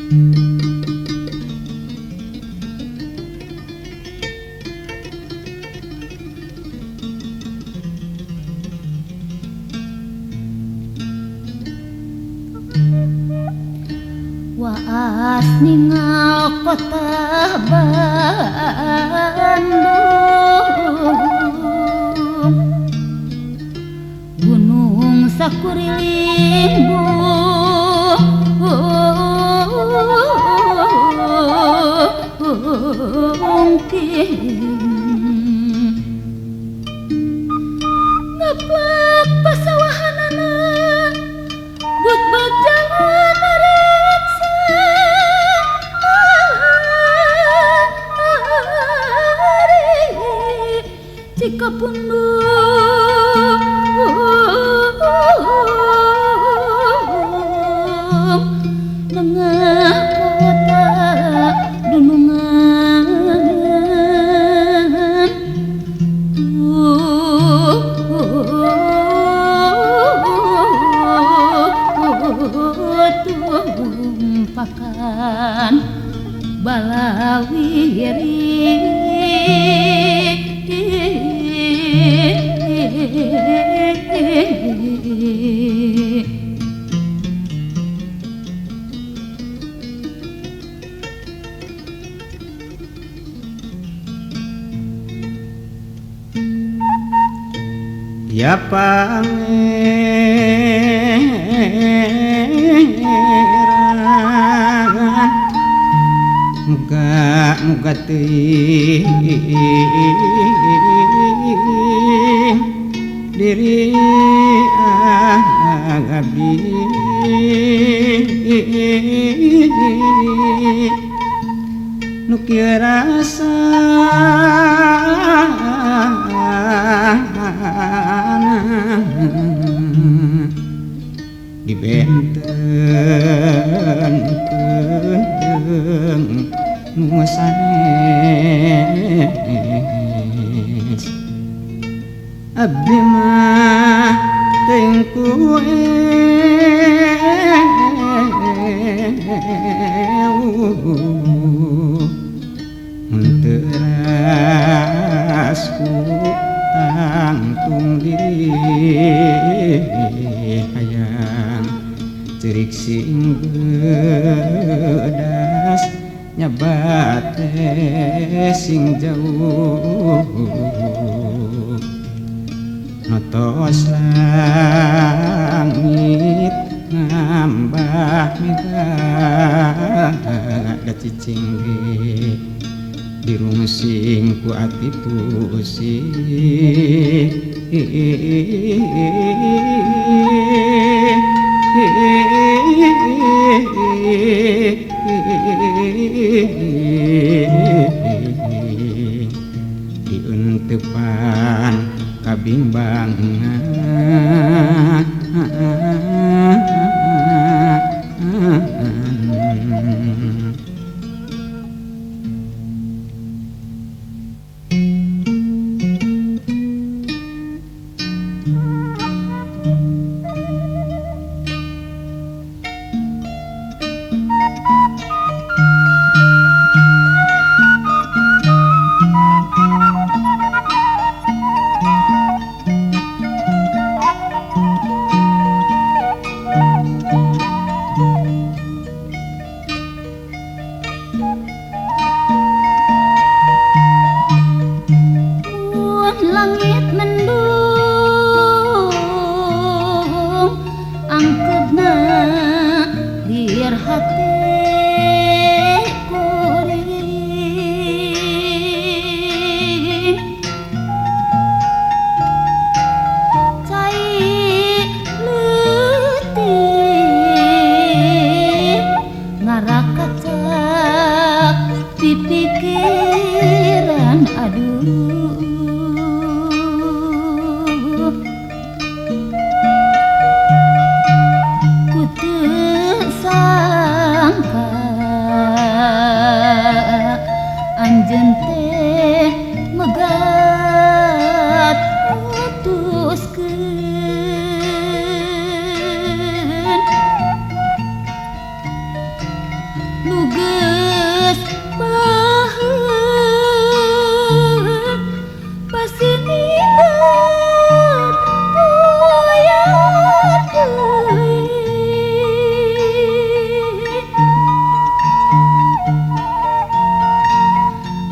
Waas ningal kota Bandung, gunung sakuriling bungking ngeplak pasawahanana buat jalan reksa jika pundung nengah kota dunungan tumpakan balawiri ya pangeran muga teuing diri abdi nu kieu rasa dibenten teuing nu sanes abdi mah teuing kueu mun teu ras tangtung diri hayang cerik sing bedas nyabat sing jauh notos langit ngambah megah da cicing dirungsing ku ati pusing diuntepan kabimbangan langit mendung angkutna liar hati kuring cai leutik ngarakacak pipikiran aduh puyat deui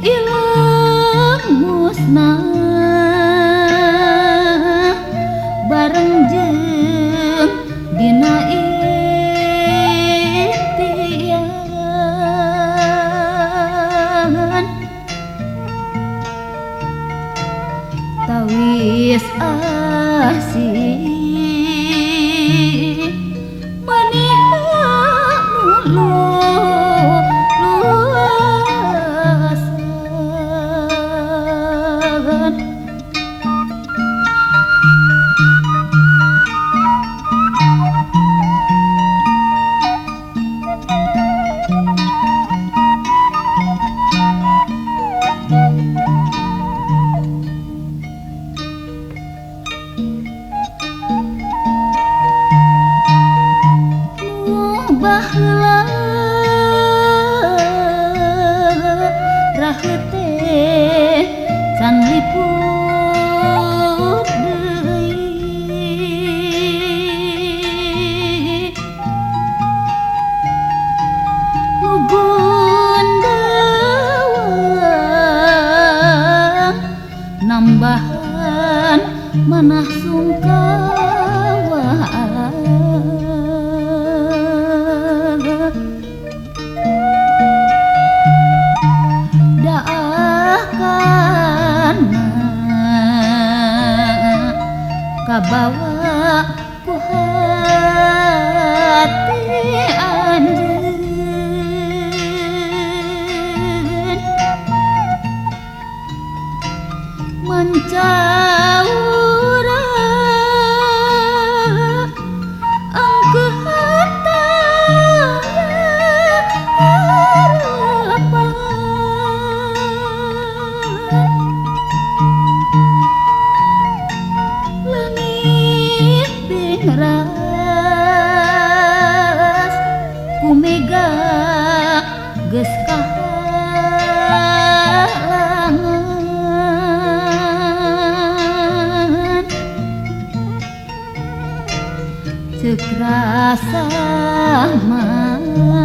ileng musnah bareng jeung dina impian tawis asih maniha luasan baheula raheut teh can liput deui nugun dewang nambahan manah sungkawa kabawa ku hati anjeun mancaura angkeuh harapan langit bingras kumega geus kahalangan ceuk rasa mah